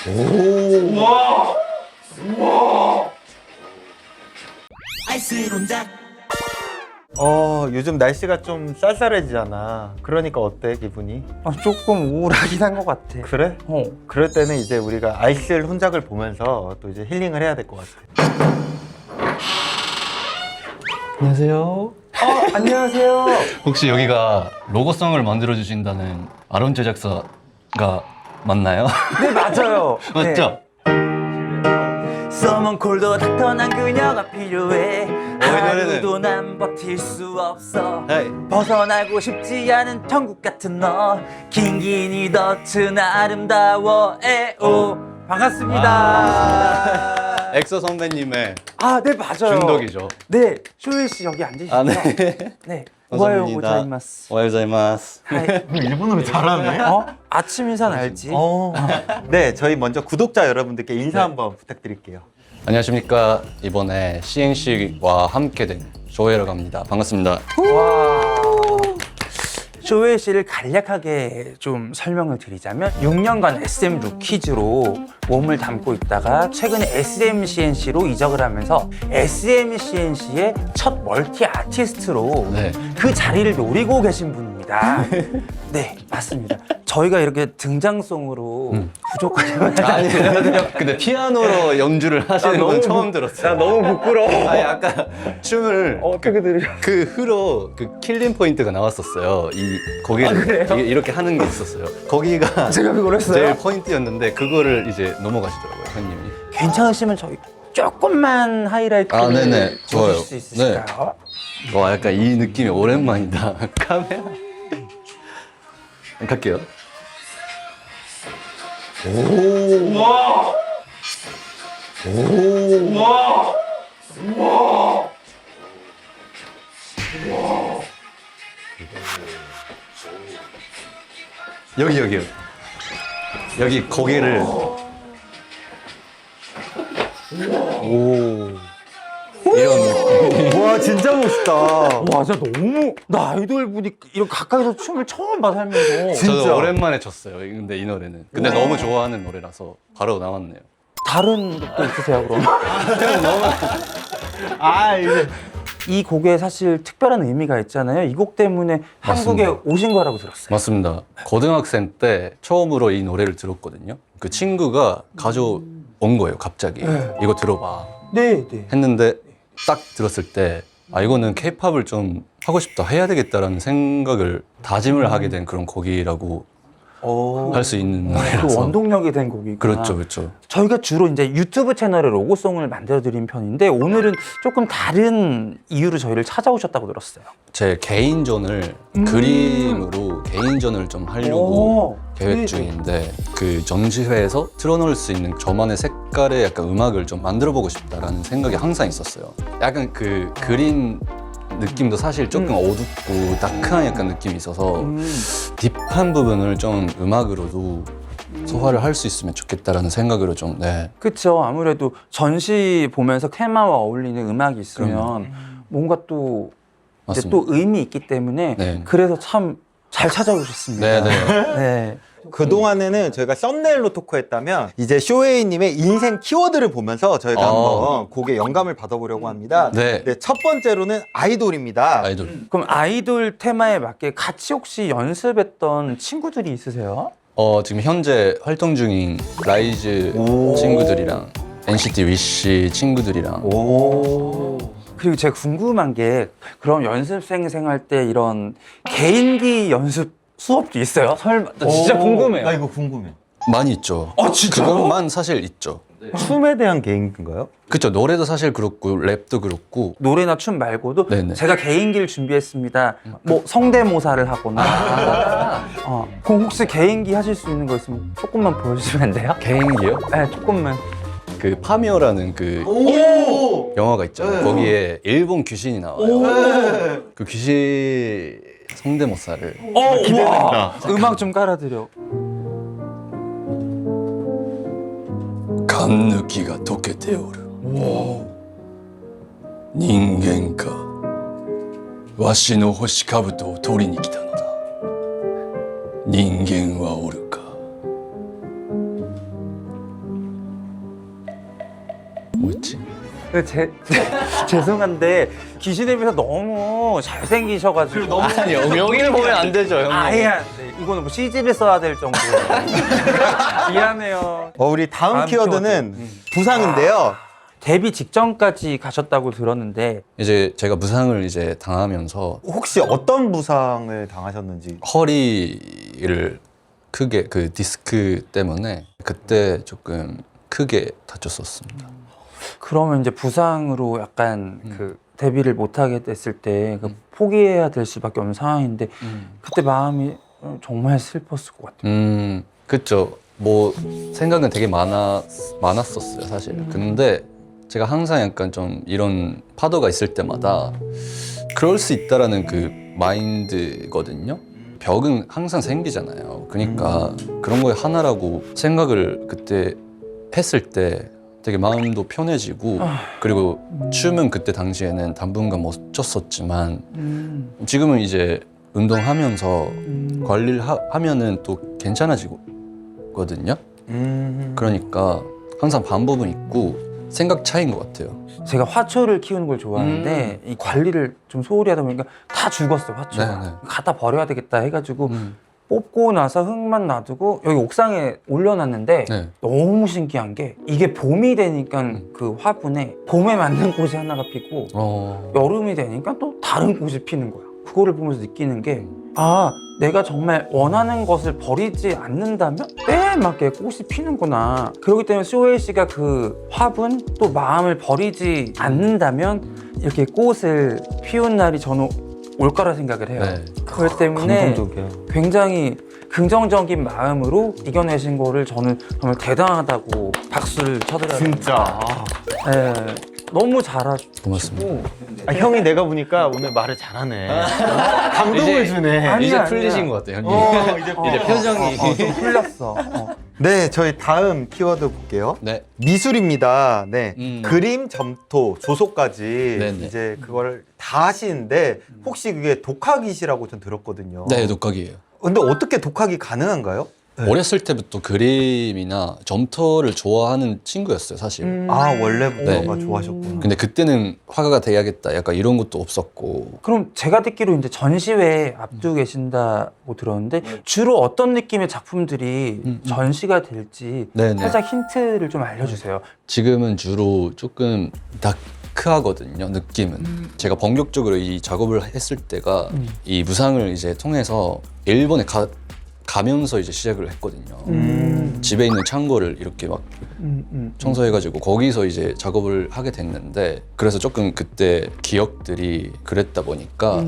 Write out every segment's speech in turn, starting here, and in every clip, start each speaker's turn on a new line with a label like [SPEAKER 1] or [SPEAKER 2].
[SPEAKER 1] 오.
[SPEAKER 2] 우와. 우와.
[SPEAKER 1] 요즘 날씨가 좀 쌀쌀해지잖아. 그러니까 어때, 기분이?
[SPEAKER 3] 조금 우울하긴 한 것 같아.
[SPEAKER 1] 그래? 그럴 때는 이제 우리가 아이슬 혼작을 보면서 또 이제 힐링을 해야 될 것 같아.
[SPEAKER 4] 안녕하세요.
[SPEAKER 3] 안녕하세요.
[SPEAKER 4] 혹시 여기가 로고송을 만들어 주신다는 아론 제작사가 맞나요?
[SPEAKER 3] 네, 맞아요.
[SPEAKER 4] 맞죠?
[SPEAKER 3] 서먼 콜도 닥터난 그녀가 필요해.
[SPEAKER 4] 노래는-
[SPEAKER 3] 하루도 난 버틸 수 없어.
[SPEAKER 4] 네.
[SPEAKER 3] 벗어나고 싶지 않은 천국 같은 너. 긴긴이 덧은 아름다워. 에오. 반갑습니다.
[SPEAKER 4] 엑소 선배님의
[SPEAKER 3] 네, 맞아요.
[SPEAKER 4] 준덕이죠.
[SPEAKER 3] 네, 쇼일 씨 여기 앉으시죠.
[SPEAKER 4] 네.
[SPEAKER 3] 네. 오하요 고자이마스.
[SPEAKER 4] 오하요자이마스.
[SPEAKER 3] 하이.
[SPEAKER 1] 일본어를 잘하네.
[SPEAKER 3] 아침 인사는 알지?
[SPEAKER 1] 네, 저희 먼저 구독자 여러분들께 인사 한번 부탁드릴게요.
[SPEAKER 4] 안녕하십니까. 이번에 CNC와 함께 된 조혜라고 합니다. 반갑습니다.
[SPEAKER 3] 쇼웨이 씨를 간략하게 좀 설명을 드리자면 6년간 SM 루키즈로 몸을 담고 있다가 최근에 SMCNC로 이적을 하면서 SMCNC의 첫 멀티 아티스트로
[SPEAKER 4] 네.
[SPEAKER 3] 그 자리를 노리고 계신 분입니다. 네, 맞습니다. 저희가 이렇게 등장송으로 부족하지만
[SPEAKER 4] 아니요. 근데 피아노로 연주를 하시는 건 처음 들었어요.
[SPEAKER 3] 너무 부끄러워.
[SPEAKER 4] 아니 아까 춤을
[SPEAKER 3] 어떻게 들으셨어요?
[SPEAKER 4] 그 흐로 그 킬링 포인트가 나왔었어요. 이 고개를 이렇게 하는 게 있었어요. 거기가
[SPEAKER 3] 제가 그걸 했어요?
[SPEAKER 4] 제일 포인트였는데 그거를 이제 넘어가시더라고요, 형님이.
[SPEAKER 3] 괜찮으시면 저희 조금만 하이라이트를
[SPEAKER 4] 네네. 좋아요.
[SPEAKER 3] 주실 수 있으실까요?
[SPEAKER 4] 와, 약간 이 느낌이 오랜만이다. 카메라. 갈게요.
[SPEAKER 2] 우와. 우와. 우와.
[SPEAKER 4] 여기요. 여기 고개를. 오. 이런 느낌.
[SPEAKER 1] 와, 진짜 멋있다.
[SPEAKER 3] 와, 진짜 너무 나 아이돌 분이 이렇게 가까이서 춤을 처음 봐 살면서.
[SPEAKER 1] 진짜.
[SPEAKER 4] 저도 오랜만에 췄어요. 근데 이 노래는. 근데 너무 좋아하는 노래라서 바로 나왔네요.
[SPEAKER 3] 다른 곡도 있으세요, 그럼?
[SPEAKER 1] 이제.
[SPEAKER 3] 이 곡에 사실 특별한 의미가 있잖아요. 이 곡 때문에 한국에 오신 거라고 들었어요.
[SPEAKER 4] 맞습니다. 고등학생 때 처음으로 이 노래를 들었거든요. 그 친구가 가져온 거예요, 갑자기. 이거 들어봐.
[SPEAKER 3] 네.
[SPEAKER 4] 했는데 딱 들었을 때 이거는 케이팝을 좀 하고 싶다, 해야 되겠다라는 생각을 다짐을 하게 된 그런 곡이라고 할 수 있는
[SPEAKER 3] 그
[SPEAKER 4] 노래라서.
[SPEAKER 3] 원동력이 된 곡이구나.
[SPEAKER 4] 그렇죠.
[SPEAKER 3] 저희가 주로 이제 유튜브 채널에 로고송을 만들어 드린 편인데 오늘은 조금 다른 이유로 저희를 찾아오셨다고 들었어요.
[SPEAKER 4] 제 개인전을 그림으로 개인전을 좀 하려고 계획 중인데 그 전시회에서 틀어놓을 수 있는 저만의 색깔의 약간 음악을 좀 만들어보고 싶다라는 생각이 항상 있었어요. 약간 그 그림 느낌도 사실 조금 어둡고 다크한 약간 느낌이 있어서 딥한 부분을 좀 음악으로도 소화를 할 수 있으면 좋겠다라는 생각으로 좀. 네.
[SPEAKER 3] 그렇죠. 아무래도 전시 보면서 테마와 어울리는 음악이 있으면 뭔가 또 이제
[SPEAKER 4] 맞습니다.
[SPEAKER 3] 또 의미 있기 때문에
[SPEAKER 4] 네.
[SPEAKER 3] 그래서 참 잘 찾아오셨습니다. 네.
[SPEAKER 1] 그동안에는 저희가 썸네일로 토크했다면 이제 쇼웨이님의 인생 키워드를 보면서 저희가 한번 곡에 영감을 받아보려고 합니다.
[SPEAKER 4] 네.
[SPEAKER 1] 첫 번째로는 아이돌입니다.
[SPEAKER 4] 아이돌.
[SPEAKER 3] 그럼 아이돌 테마에 맞게 같이 혹시 연습했던 친구들이 있으세요?
[SPEAKER 4] 지금 현재 활동 중인 라이즈 친구들이랑 NCT 위시 친구들이랑.
[SPEAKER 3] 그리고 제가 궁금한 게 그럼 연습생 생활 때 이런 개인기 연습 수업도 있어요? 설마? 나 진짜 궁금해요.
[SPEAKER 1] 나 이거 궁금해.
[SPEAKER 4] 많이 있죠.
[SPEAKER 3] 진짜요?
[SPEAKER 4] 그것만 사실 있죠.
[SPEAKER 1] 춤에 대한 개인기인가요?
[SPEAKER 4] 그쵸. 노래도 사실 그렇고 랩도 그렇고.
[SPEAKER 3] 노래나 춤 말고도
[SPEAKER 4] 네네.
[SPEAKER 3] 제가 개인기를 준비했습니다. 뭐 성대모사를 하거나. 그럼 혹시 개인기 하실 수 있는 거 있으면 조금만 보여주시면 안 돼요?
[SPEAKER 4] 개인기요?
[SPEAKER 3] 네, 조금만.
[SPEAKER 4] 그 파미오라는 그 영화가 있잖아요. 거기에 일본 귀신이 나와요. 그 귀신 성대모사를.
[SPEAKER 3] 우와. 음악 좀 깔아드려.
[SPEAKER 4] 勘抜きが溶けておる。人間か。わしの星兜を取りに来たのだ。人間はおるか。 뭐였지?
[SPEAKER 3] 죄송한데 기신에 비해서 너무 잘생기셔가지고
[SPEAKER 4] 아니 여기를 보면 안 되죠 형님.
[SPEAKER 3] 아예 안 돼. 이거는 뭐 CG를 써야 될 정도로 미안해요.
[SPEAKER 1] 우리 다음 키워드는
[SPEAKER 3] 키워드.
[SPEAKER 1] 부상인데요.
[SPEAKER 3] 데뷔 직전까지 가셨다고 들었는데
[SPEAKER 4] 이제 제가 부상을 이제 당하면서
[SPEAKER 1] 혹시 어떤 부상을 당하셨는지.
[SPEAKER 4] 허리를 크게 그 디스크 때문에 그때 조금 크게 다쳤었습니다.
[SPEAKER 3] 그러면 이제 부상으로 약간 그 데뷔를 못하게 됐을 때 그 포기해야 될 수밖에 없는 상황인데 그때 마음이 정말 슬펐을 것 같아요.
[SPEAKER 4] 그쵸. 뭐 생각은 되게 많았었어요 사실. 근데 제가 항상 약간 좀 이런 파도가 있을 때마다 그럴 수 있다라는 그 마인드거든요. 벽은 항상 생기잖아요. 그러니까 그런 거에 하나라고 생각을 그때 했을 때 되게 마음도 편해지고 그리고 춤은 그때 당시에는 당분간 못 췄었지만 지금은 이제 운동하면서 관리를 하면은 또 괜찮아지거든요. 그러니까 항상 반복은 있고 생각 차이인 것 같아요.
[SPEAKER 3] 제가 화초를 키우는 걸 좋아하는데 이 관리를 좀 소홀히 하다 보니까 다 죽었어요, 화초가.
[SPEAKER 4] 네네.
[SPEAKER 3] 갖다 버려야 되겠다 해가지고 뽑고 나서 흙만 놔두고 여기 옥상에 올려놨는데
[SPEAKER 4] 네.
[SPEAKER 3] 너무 신기한 게 이게 봄이 되니까 그 화분에 봄에 맞는 꽃이 하나가 피고 여름이 되니까 또 다른 꽃이 피는 거야. 그거를 보면서 느끼는 게 아, 내가 정말 원하는 것을 버리지 않는다면 때에 맞게 꽃이 피는구나. 그렇기 때문에 쇼헤이 씨가 그 화분 또 마음을 버리지 않는다면 이렇게 꽃을 피운 날이 저는 올 거라 생각을 해요.
[SPEAKER 4] 네.
[SPEAKER 3] 그렇기 때문에
[SPEAKER 1] 감동적이야.
[SPEAKER 3] 굉장히 긍정적인 마음으로 이겨내신 거를 저는 정말 대단하다고 박수를 쳐드려요.
[SPEAKER 1] 진짜.
[SPEAKER 3] 네, 너무 잘하시고
[SPEAKER 4] 고맙습니다.
[SPEAKER 1] 형이 내가 보니까 오늘 말을 잘하네. 감동을 주네.
[SPEAKER 3] 아니,
[SPEAKER 4] 이제
[SPEAKER 3] 아니야.
[SPEAKER 4] 풀리신 것 같아요 형님.
[SPEAKER 1] 이제
[SPEAKER 4] 표정이.
[SPEAKER 3] 좀 풀렸어.
[SPEAKER 1] 네, 저희 다음 키워드 볼게요.
[SPEAKER 4] 네.
[SPEAKER 1] 미술입니다. 네. 그림, 점토, 조소까지
[SPEAKER 4] 네네.
[SPEAKER 1] 이제 그걸 다 하시는데 혹시 그게 독학이시라고 전 들었거든요.
[SPEAKER 4] 네, 독학이에요.
[SPEAKER 1] 근데 어떻게 독학이 가능한가요?
[SPEAKER 4] 어렸을 때부터 그림이나 점토를 좋아하는 친구였어요, 사실.
[SPEAKER 1] 아, 원래부터가
[SPEAKER 4] 네.
[SPEAKER 1] 좋아하셨구나.
[SPEAKER 4] 근데 그때는 화가가 돼야겠다, 약간 이런 것도 없었고.
[SPEAKER 3] 그럼 제가 듣기로 이제 전시회 앞두고 계신다고 들었는데 주로 어떤 느낌의 작품들이 전시가 될지
[SPEAKER 4] 네네.
[SPEAKER 3] 살짝 힌트를 좀 알려주세요.
[SPEAKER 4] 지금은 주로 조금 다크하거든요, 느낌은. 제가 본격적으로 이 작업을 했을 때가 이 무상을 이제 통해서 일본에 가면서 이제 시작을 했거든요. 집에 있는 창고를 이렇게 막 청소해가지고 거기서 이제 작업을 하게 됐는데 그래서 조금 그때 기억들이 그랬다 보니까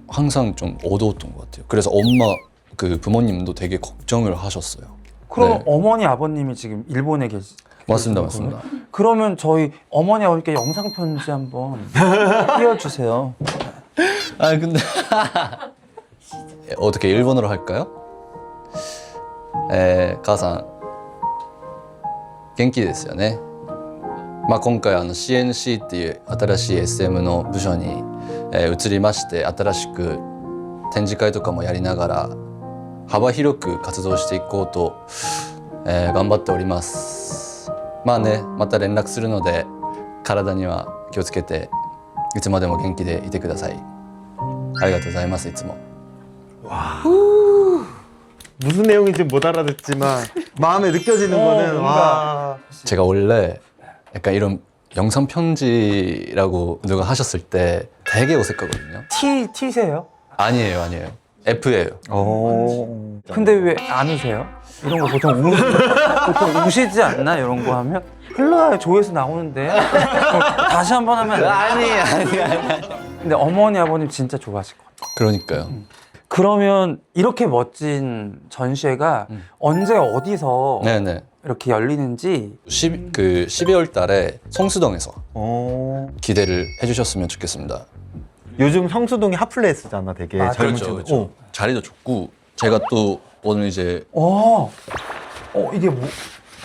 [SPEAKER 4] 항상 좀 어두웠던 것 같아요. 그래서 엄마 그 부모님도 되게 걱정을 하셨어요.
[SPEAKER 3] 그럼
[SPEAKER 4] 네.
[SPEAKER 3] 어머니 아버님이 지금 일본에 계시
[SPEAKER 4] 맞습니다, 맞습니다.
[SPEAKER 3] 그러면 저희 어머니 아버님께 영상 편지 한번 띄워주세요.
[SPEAKER 4] 아 근데 어떻게 일본어로 할까요? 母さん元気ですよね。まあ今回CNC っていう新しい SM の部署に、移りまして新しく展示会とかもやりながら幅広く活動していこうと、頑張っております。まあね、また連絡するので体には気をつけていつまでも元気でいてください。ありがとうございます。いつも。
[SPEAKER 1] 무슨 내용인지 못 알아듣지만 마음에 느껴지는 거는 와.
[SPEAKER 4] 제가 원래 약간 이런 영상 편지라고 누가 하셨을 때 되게 어색하거든요.
[SPEAKER 3] T세요?
[SPEAKER 4] 아니에요. F예요.
[SPEAKER 1] 오.
[SPEAKER 3] 근데 왜 안 우세요? 이런 거 보통 보통 우시지 않나 이런 거 하면 흘러요 조회수 나오는데 다시 한번 하면 아니. 근데 어머니 아버님 진짜 좋아하실 것 같아요.
[SPEAKER 4] 그러니까요.
[SPEAKER 3] 그러면 이렇게 멋진 전시회가 언제 어디서
[SPEAKER 4] 네네.
[SPEAKER 3] 이렇게 열리는지
[SPEAKER 4] 12월 달에 성수동에서
[SPEAKER 1] 오.
[SPEAKER 4] 기대를 해주셨으면 좋겠습니다.
[SPEAKER 1] 요즘 성수동이 핫플레이스잖아, 되게
[SPEAKER 3] 아,
[SPEAKER 1] 젊은
[SPEAKER 4] 그렇죠,
[SPEAKER 1] 친구.
[SPEAKER 4] 그렇죠. 자리도 좋고 제가 또 오늘 이제
[SPEAKER 3] 이게 뭐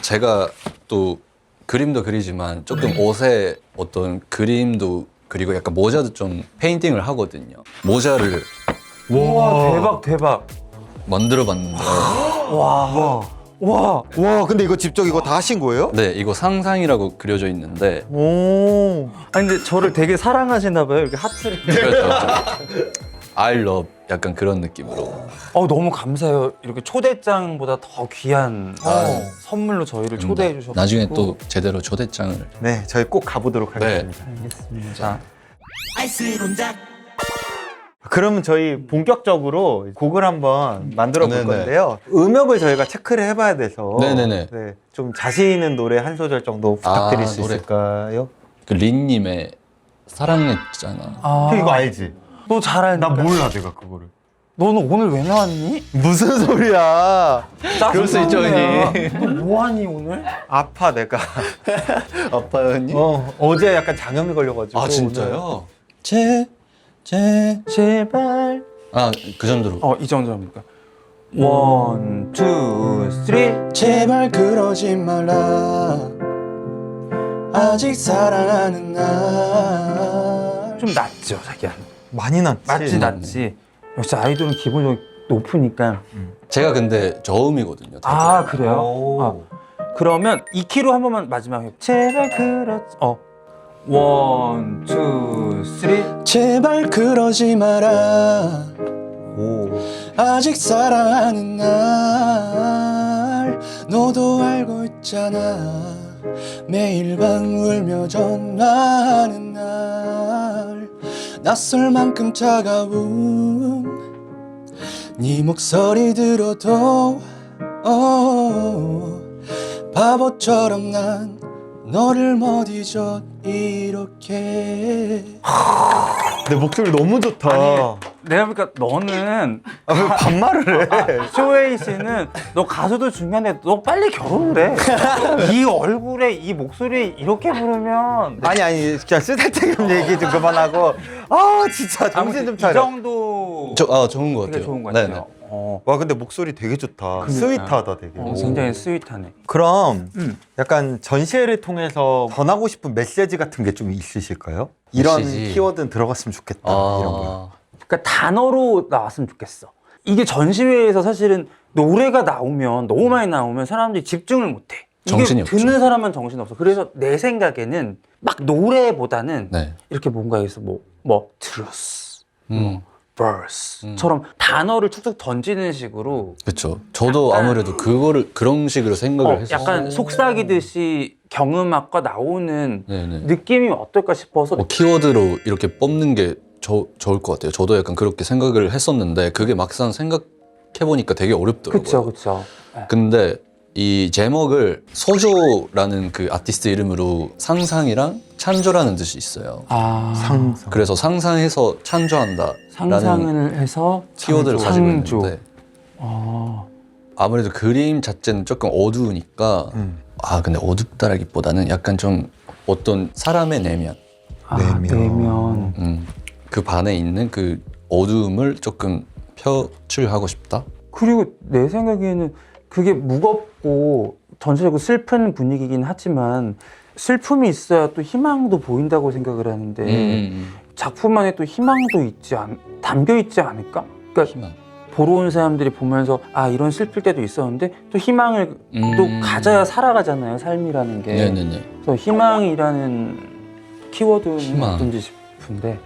[SPEAKER 4] 제가 또 그림도 그리지만 조금 옷에 어떤 그림도 그리고 약간 모자도 좀 페인팅을 하거든요. 모자를
[SPEAKER 3] 와 대박
[SPEAKER 4] 만들어봤는데
[SPEAKER 3] 와 와.
[SPEAKER 1] 와, 근데 이거 직접 이거 다 하신 거예요?
[SPEAKER 4] 네, 이거 상상이라고 그려져 있는데
[SPEAKER 1] 오.
[SPEAKER 3] 아니 근데 저를 되게 사랑하시나 봐요. 이렇게 하트를.
[SPEAKER 4] 그렇죠. I love 약간 그런 느낌으로.
[SPEAKER 3] 너무 감사해요. 이렇게 초대장보다 더 귀한 선물로 저희를 초대해 주셔서.
[SPEAKER 4] 나중에 또 제대로 초대장을.
[SPEAKER 1] 네, 저희 꼭 가보도록
[SPEAKER 4] 네.
[SPEAKER 1] 하겠습니다.
[SPEAKER 3] 알겠습니다.
[SPEAKER 1] 그러면 저희 본격적으로 곡을 한번 만들어 볼
[SPEAKER 4] 네네.
[SPEAKER 1] 건데요. 음역을 저희가 체크를 해봐야 돼서
[SPEAKER 4] 네네네.
[SPEAKER 1] 네, 좀 자신 있는 노래 한 소절 정도 부탁드릴 수
[SPEAKER 4] 노래.
[SPEAKER 1] 있을까요?
[SPEAKER 4] 그 린님의 사랑했잖아.
[SPEAKER 1] 형 이거 알지?
[SPEAKER 3] 너 잘 알니까.
[SPEAKER 1] 나 몰라 내가 그거를.
[SPEAKER 3] 너는 오늘 왜 나왔니?
[SPEAKER 1] 무슨 소리야?
[SPEAKER 4] 그럴 수 있죠,
[SPEAKER 3] 형님. 너 뭐하니 오늘?
[SPEAKER 1] 아파 내가.
[SPEAKER 4] 아파요, 언니?
[SPEAKER 1] 어제 약간 장염이 걸려가지고.
[SPEAKER 4] 아, 진짜요?
[SPEAKER 3] 제발.
[SPEAKER 4] 아, 그 정도로.
[SPEAKER 3] 이 정도입니까? 원, 투, 쓰리.
[SPEAKER 5] 제발 그러지 말라 아직 사랑하는 날
[SPEAKER 3] 좀 낫죠, 자기야.
[SPEAKER 1] 많이 났지.
[SPEAKER 3] 낫지, 낫지. 역시 아이돌은 기본적으로 높으니까.
[SPEAKER 4] 제가 근데 저음이거든요. 되게.
[SPEAKER 3] 아, 그래요?
[SPEAKER 1] 오.
[SPEAKER 3] 그러면 이 키로 한 번만 마지막에. 제발 그러지. 원, 투, 쓰리.
[SPEAKER 5] 제발 그러지 마라
[SPEAKER 1] 오.
[SPEAKER 5] 아직 사랑하는 날 너도 알고 있잖아 매일 밤 울며 전화하는 날 낯설 만큼 차가운 네 목소리 들어도 바보처럼 난 너를 못 잊어 이렇게
[SPEAKER 1] 내 목소리 너무 좋다.
[SPEAKER 3] 아니, 내가 보니까 너는
[SPEAKER 1] 왜 반말을 해?
[SPEAKER 3] 쇼웨이 씨는 너 가수도 중요한데 너 빨리 결혼을 해. 이 얼굴에 이 목소리 이렇게 부르면
[SPEAKER 1] 아니 그냥 쓰잘데기 얘기 좀 그만하고. 아 진짜 정신 좀
[SPEAKER 3] 이
[SPEAKER 1] 차려.
[SPEAKER 3] 정도
[SPEAKER 4] 좋은 것 같아요.
[SPEAKER 3] 되게 좋은 것
[SPEAKER 4] 네네.
[SPEAKER 3] 같아요.
[SPEAKER 1] 와 근데 목소리 되게 좋다.
[SPEAKER 3] 그러니까.
[SPEAKER 1] 스윗하다 되게.
[SPEAKER 3] 굉장히 스윗하네.
[SPEAKER 1] 그럼 약간 전시회를 통해서 전하고 싶은 메시지 같은 게 좀 있으실까요? 이런
[SPEAKER 4] 메시지.
[SPEAKER 1] 키워드는 들어갔으면 좋겠다. 이런 거.
[SPEAKER 3] 그러니까 단어로 나왔으면 좋겠어. 이게 전시회에서 사실은 노래가 나오면 너무 많이 나오면 사람들이 집중을 못해. 이게
[SPEAKER 4] 정신이 없죠.
[SPEAKER 3] 듣는 사람은 정신 없어. 그래서 내 생각에는 막 노래보다는
[SPEAKER 4] 네.
[SPEAKER 3] 이렇게 뭔가 해서 뭐 트루스, verse처럼 단어를 툭툭 던지는 식으로
[SPEAKER 4] 그렇죠. 저도 아무래도 그런 식으로 생각을 했었어요.
[SPEAKER 3] 약간 속삭이듯이 경음악과 나오는
[SPEAKER 4] 네네.
[SPEAKER 3] 느낌이 어떨까 싶어서
[SPEAKER 4] 키워드로 이렇게 뽑는 게 좋을 것 같아요. 저도 약간 그렇게 생각을 했었는데 그게 막상 생각해보니까 되게 어렵더라고요.
[SPEAKER 3] 그쵸.
[SPEAKER 4] 근데 이 제목을 소조라는 그 아티스트 이름으로 상상이랑 찬조라는 뜻이 있어요.
[SPEAKER 1] 상상.
[SPEAKER 4] 그래서 상상해서 찬조한다라는
[SPEAKER 3] 상상을 해서
[SPEAKER 4] 키워드를 가지고
[SPEAKER 3] 창조.
[SPEAKER 4] 있는데 아무래도 그림 자체는 조금 어두우니까 근데 어둡다라기보다는 약간 좀 어떤 사람의 내면
[SPEAKER 3] 내면.
[SPEAKER 4] 그 반에 있는 그 어두움을 조금 표출하고 싶다.
[SPEAKER 3] 그리고 내 생각에는 그게 무겁고 전체적으로 슬픈 분위기긴 하지만 슬픔이 있어야 또 희망도 보인다고 생각을 하는데 작품 안에 또 희망도 담겨 있지 않을까? 그러니까
[SPEAKER 4] 희망.
[SPEAKER 3] 보러 온 사람들이 보면서 이런 슬플 때도 있었는데 또 희망을 또 가져야 살아가잖아요, 삶이라는 게.
[SPEAKER 4] 네네네.
[SPEAKER 3] 그래서 희망이라는 키워드는
[SPEAKER 4] 희망.
[SPEAKER 3] 어떤지 싶은데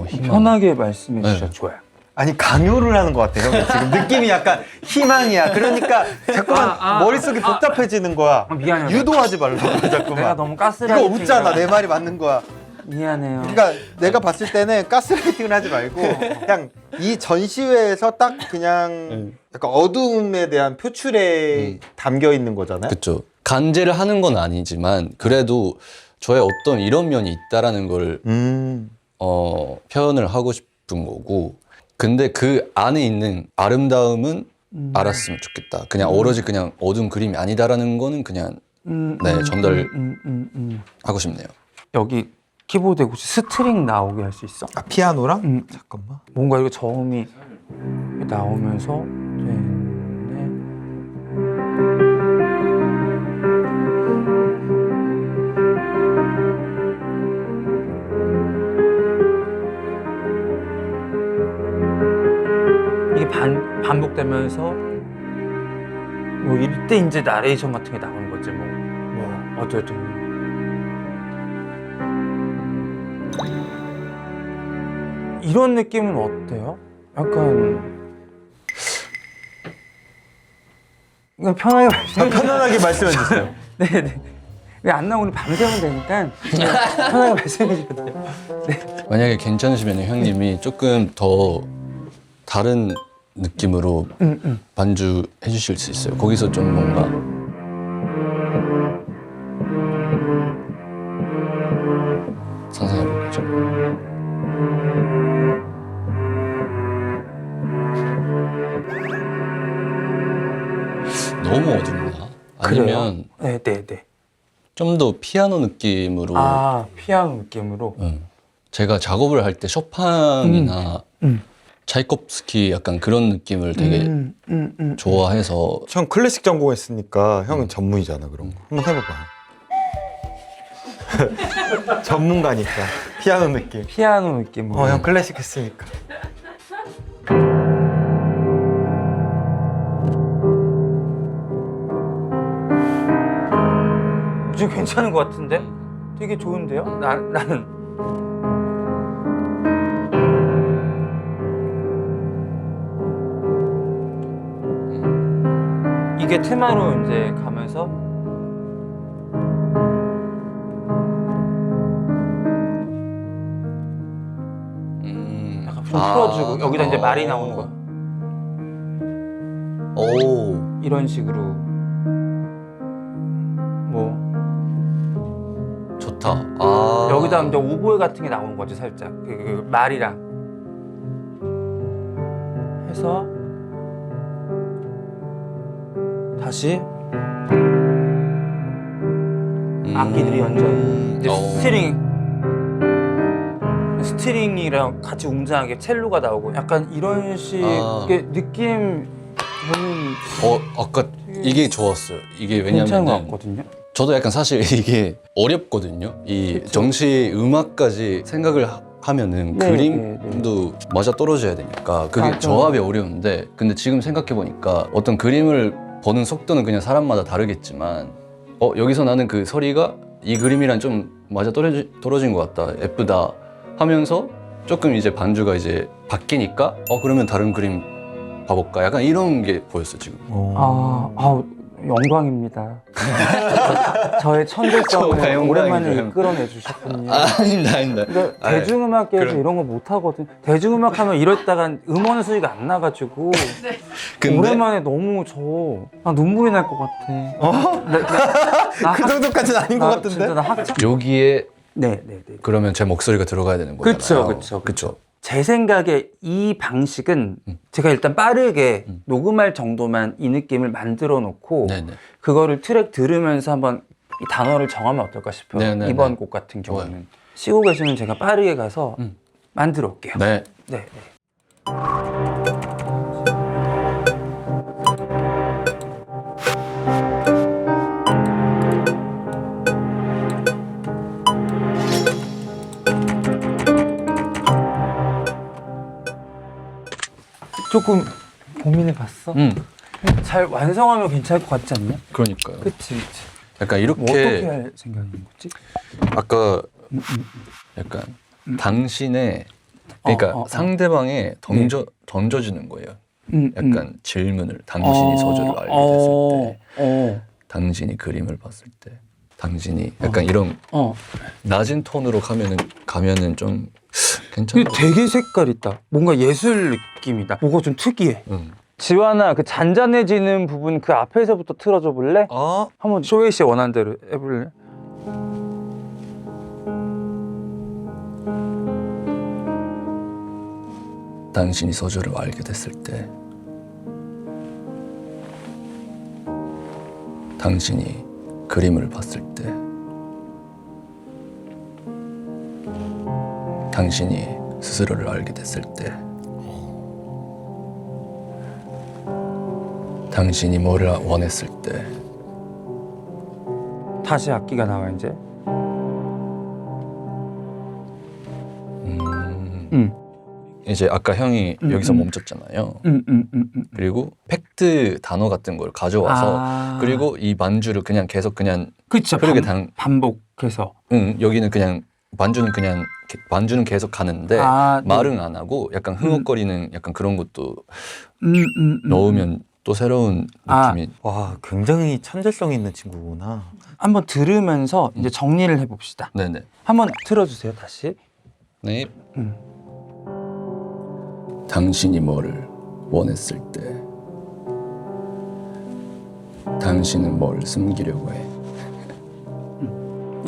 [SPEAKER 4] 희망.
[SPEAKER 3] 편하게 말씀해
[SPEAKER 4] 네.
[SPEAKER 3] 주셔도 좋아요.
[SPEAKER 1] 아니 강요를 하는 것 같아요. 형이 지금 느낌이 약간 희망이야. 그러니까 자꾸만 머릿속이 복잡해지는 거야.
[SPEAKER 3] 미안해요.
[SPEAKER 1] 유도하지 말라고 자꾸만.
[SPEAKER 3] 내가 너무 가스라이팅.
[SPEAKER 1] 이거 웃잖아. 내 말이 맞는 거야.
[SPEAKER 3] 미안해요.
[SPEAKER 1] 그러니까 내가 봤을 때는 가스라이팅을 하지 말고 그냥 이 전시회에서 딱 그냥 약간 어두움에 대한 표출에 담겨 있는 거잖아요.
[SPEAKER 4] 그렇죠. 간제를 하는 건 아니지만 그래도 저의 어떤 이런 면이 있다라는 걸 표현을 하고 싶은 거고, 근데 그 안에 있는 아름다움은 알았으면 좋겠다. 그냥 오로지 그냥 어두운 그림이 아니다라는 거는 그냥 전달하고 싶네요.
[SPEAKER 3] 여기 키보드에 혹시 스트링 나오게 할 수 있어?
[SPEAKER 1] 피아노랑? 잠깐만.
[SPEAKER 3] 뭔가 이거 저음이 나오면서 되네. 이게 반복되면서 뭐 이때 이제 나레이션 같은 게 나오는 거지 뭐 어쨌든 이런 느낌은 어때요? 약간 그냥 편하게 말씀해 주세요.
[SPEAKER 1] 편안하게 말씀해 주세요.
[SPEAKER 3] 네네. 왜 안 나오는 밤새면 되니까 그냥 편하게 말씀해 주셔도 돼요.
[SPEAKER 4] 만약에 괜찮으시면 형님이 조금 더 다른 느낌으로 반주 해주실 수 있어요. 거기서 좀 뭔가 상상해볼게요. 좀. 너무 어둡나? 아니면
[SPEAKER 3] 네네네.
[SPEAKER 4] 좀 더 피아노 느낌으로.
[SPEAKER 3] 아 피아노 느낌으로.
[SPEAKER 4] 제가 작업을 할 때 쇼팽이나 차이콥스키 약간 그런 느낌을 되게 좋아해서.
[SPEAKER 1] 형 클래식 전공했으니까 형은 전문이잖아 그런 거. 한번 해봐봐. 전문가니까 피아노 느낌.
[SPEAKER 3] 피아노 느낌으로.
[SPEAKER 1] 형 클래식 했으니까.
[SPEAKER 3] 지금 괜찮은 것 같은데? 되게 좋은데요? 나는 이게 테마로 이제 가면서 약간 좀 풀어주고 여기다 이제 말이 나오는 거야.
[SPEAKER 4] 오.
[SPEAKER 3] 이런 식으로 뭐
[SPEAKER 4] 좋다. 아.
[SPEAKER 3] 여기다 이제 오보에 같은 게 나오는 거지 살짝 그 말이랑 해서 다시 악기들이 완전 이제 스트링이랑 같이 웅장하게 첼로가 나오고 약간 이런 식의 느낌 저는
[SPEAKER 4] 아까 이게 좋았어요. 이게
[SPEAKER 3] 괜찮은 것
[SPEAKER 4] 왜냐면
[SPEAKER 3] 같거든요.
[SPEAKER 4] 저도 약간 사실 이게 어렵거든요. 이 정시 음악까지 생각을 하면은
[SPEAKER 3] 네,
[SPEAKER 4] 그림도 맞아 떨어져야 되니까 그게
[SPEAKER 3] 맞아.
[SPEAKER 4] 조합이 어려운데, 근데 지금 생각해 보니까 어떤 그림을 보는 속도는 그냥 사람마다 다르겠지만 여기서 나는 그 소리가 이 그림이랑 좀 맞아 떨어진 것 같다, 예쁘다 하면서 조금 이제 반주가 이제 바뀌니까 그러면 다른 그림 봐볼까, 약간 이런 게 보였어 지금.
[SPEAKER 3] 영광입니다. 저의
[SPEAKER 4] 정말
[SPEAKER 3] 천재성을
[SPEAKER 4] 영광이죠.
[SPEAKER 3] 오랜만에 이끌어내 주셨군요.
[SPEAKER 4] 아닙니다.
[SPEAKER 3] 근데 대중음악계에서 이런 거 못 하거든. 대중음악 하면 이랬다가 음원 수익 안 나가지고 오랜만에 너무 눈물이 날 것 같아.
[SPEAKER 1] 그 정도까지는 아닌 것 같은데.
[SPEAKER 3] 진짜 나 학창.
[SPEAKER 4] 여기에
[SPEAKER 3] 네네네.
[SPEAKER 4] 그러면 제 목소리가 들어가야 되는 거잖아요.
[SPEAKER 3] 그쵸. 제 생각에 이 방식은 제가 일단 빠르게 녹음할 정도만 이 느낌을 만들어 놓고
[SPEAKER 4] 네네.
[SPEAKER 3] 그거를 트랙 들으면서 한번 이 단어를 정하면 어떨까 싶어요.
[SPEAKER 4] 네네네.
[SPEAKER 3] 이번 곡 같은 경우는 쉬고 계시면 제가 빠르게 가서 만들어 올게요.
[SPEAKER 4] 네.
[SPEAKER 3] 네. 조금 고민해봤어? 잘 완성하면 괜찮을 것 같지 않냐?
[SPEAKER 4] 그러니까요.
[SPEAKER 3] 그치.
[SPEAKER 4] 약간
[SPEAKER 3] 뭐 어떻게
[SPEAKER 4] 이렇게
[SPEAKER 3] 할 생각인 거지?
[SPEAKER 4] 아까 약간 당신의 그러니까 상대방에 던져주는 거예요. 약간 질문을, 당신이 소주를 알게 됐을 때, 당신이 그림을 봤을 때, 당신이 약간 이런 낮은 톤으로 가면은 좀 괜찮아.
[SPEAKER 3] 근데 되게 색깔 있다. 뭔가 예술 느낌이다. 뭐가 좀 특이해. 지환아, 그 잔잔해지는 부분 그 앞에서부터 틀어줘 볼래? 한번 쇼웨이 씨 원하는 대로 해볼래?
[SPEAKER 4] 당신이 소주를 알게 됐을 때, 당신이 그림을 봤을 때, 당신이 스스로를 알게 됐을 때, 당신이 뭐를 원했을 때.
[SPEAKER 3] 다시 악기가 나와 이제.
[SPEAKER 4] 이제 아까 형이 여기서 멈췄잖아요. 그리고 팩트 힌트 단어 같은 걸 가져와서 그리고 이 반주를 그냥 계속 그냥
[SPEAKER 3] 그쵸.
[SPEAKER 4] 흐르게
[SPEAKER 3] 반복해서.
[SPEAKER 4] 여기는 그냥 반주는 계속 가는데
[SPEAKER 3] 네.
[SPEAKER 4] 말은 안 하고 약간 흥얼거리는 약간 그런 것도 넣으면 또 새로운 느낌이.
[SPEAKER 1] 와, 굉장히 천재성 있는 친구구나.
[SPEAKER 3] 한번 들으면서 이제 정리를 해봅시다.
[SPEAKER 4] 네네.
[SPEAKER 3] 한번 틀어주세요, 다시.
[SPEAKER 4] 네.
[SPEAKER 5] 당신이 뭐를 원했을 때 당신은 뭘 숨기려고 해.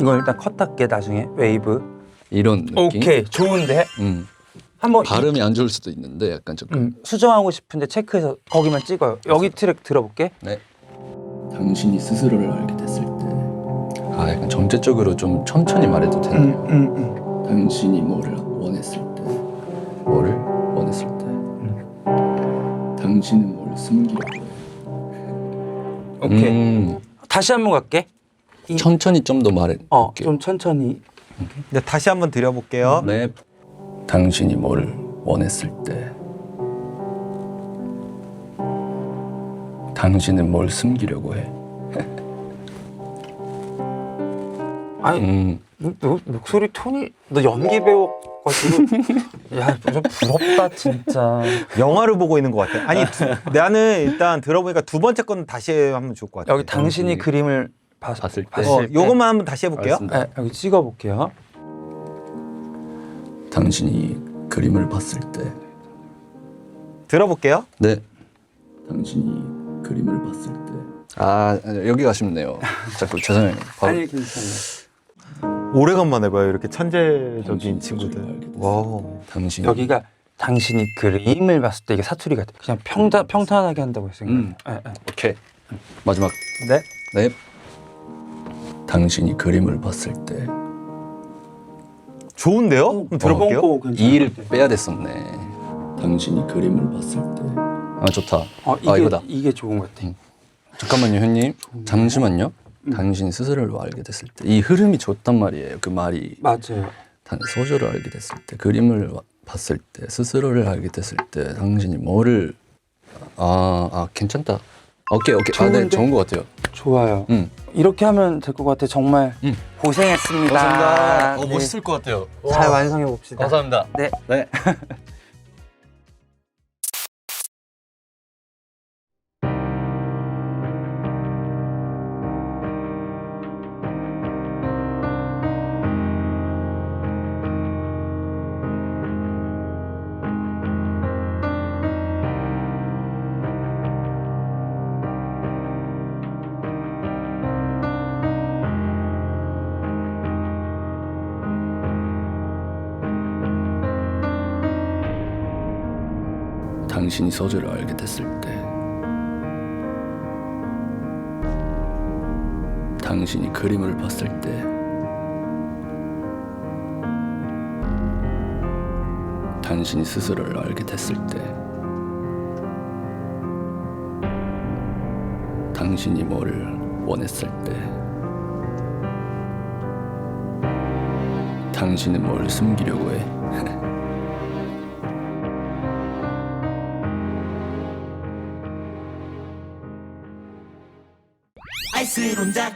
[SPEAKER 3] 이걸 일단 컷할게, 나중에. 웨이브.
[SPEAKER 4] 이런 느낌.
[SPEAKER 3] 오케이, 좋은데? 한번
[SPEAKER 4] 발음이 안 좋을 수도 있는데 약간 조금.
[SPEAKER 3] 수정하고 싶은데 체크해서 거기만 찍어요. 여기 트랙 들어볼게.
[SPEAKER 4] 네.
[SPEAKER 5] 당신이 스스로를 알게 됐을 때
[SPEAKER 4] 약간 전체적으로 좀 천천히 말해도 되나요?
[SPEAKER 5] 당신이 뭐를 원했을 때
[SPEAKER 4] 뭐를 원했을 때.
[SPEAKER 5] 당신은 뭘 숨기려고 해.
[SPEAKER 3] 오케이. 다시 한번 갈게.
[SPEAKER 4] 천천히 좀 더 말해.
[SPEAKER 3] 좀 천천히.
[SPEAKER 1] 네, 다시 한번 드려볼게요.
[SPEAKER 4] 네.
[SPEAKER 5] 당신이 뭐를 원했을 때 당신은 뭘 숨기려고 해.
[SPEAKER 3] 아니, 너 목소리 톤이 너 연기 배워가지고 야, 좀 부럽다 진짜.
[SPEAKER 1] 영화를 보고 있는 것 같아. 아니, 나는 일단 들어보니까 두 번째 거는 다시 하면 좋을 것 같아.
[SPEAKER 3] 여기 당신이 그림을
[SPEAKER 4] 봤을 때.
[SPEAKER 3] 봤을 때.
[SPEAKER 1] 요것만 한번 다시 해볼게요.
[SPEAKER 4] 알겠습니다.
[SPEAKER 3] 네, 여기 찍어볼게요.
[SPEAKER 5] 당신이 그림을 봤을 때
[SPEAKER 1] 들어볼게요.
[SPEAKER 4] 네.
[SPEAKER 5] 당신이 그림을 봤을 때
[SPEAKER 4] 여기 가시면 자꾸 죄송해요. 바로.
[SPEAKER 3] 아니, 괜찮아요.
[SPEAKER 1] 오래간만에 봐요, 이렇게 천재적인 친구들. 와우.
[SPEAKER 5] 당신이
[SPEAKER 3] 여기가 당신이 그림을 봤을 때 이게 사투리가 돼. 그냥 평탄하게 한다고 했어요.
[SPEAKER 4] 오케이. 마지막.
[SPEAKER 1] 네.
[SPEAKER 4] 네.
[SPEAKER 5] 당신이 그림을 봤을 때
[SPEAKER 1] 좋은데요? 한번 들어볼게요.
[SPEAKER 4] 이를 빼야 됐었네.
[SPEAKER 5] 당신이 그림을 봤을 때
[SPEAKER 4] 좋다.
[SPEAKER 3] 이거다.
[SPEAKER 4] 이거다.
[SPEAKER 3] 이게 좋은 것 같아.
[SPEAKER 4] 잠깐만요, 형님. 잠시만요. 당신 스스로를 알게 됐을 때 이 흐름이 좋단 말이에요. 그 말이
[SPEAKER 3] 맞아요.
[SPEAKER 4] 소설을 알게 됐을 때, 그림을 봤을 때, 스스로를 알게 됐을 때 당신이 뭐를 괜찮다. 오케이. 네,
[SPEAKER 3] 좋은데?
[SPEAKER 4] 좋은 것 같아요.
[SPEAKER 3] 좋아요. 이렇게 하면 될 것 같아. 정말 고생했습니다.
[SPEAKER 4] 감사합니다.
[SPEAKER 3] 네.
[SPEAKER 4] 멋있을 것 같아요.
[SPEAKER 3] 잘 완성해 봅시다.
[SPEAKER 4] 감사합니다.
[SPEAKER 3] 네.
[SPEAKER 4] 네.
[SPEAKER 5] 당신이 소주를 알게 됐을 때 당신이 그림을 봤을 때 당신이 스스로를 알게 됐을 때 당신이 뭐를 원했을 때 당신은 뭘 숨기려고 해.
[SPEAKER 6] 아이스 논작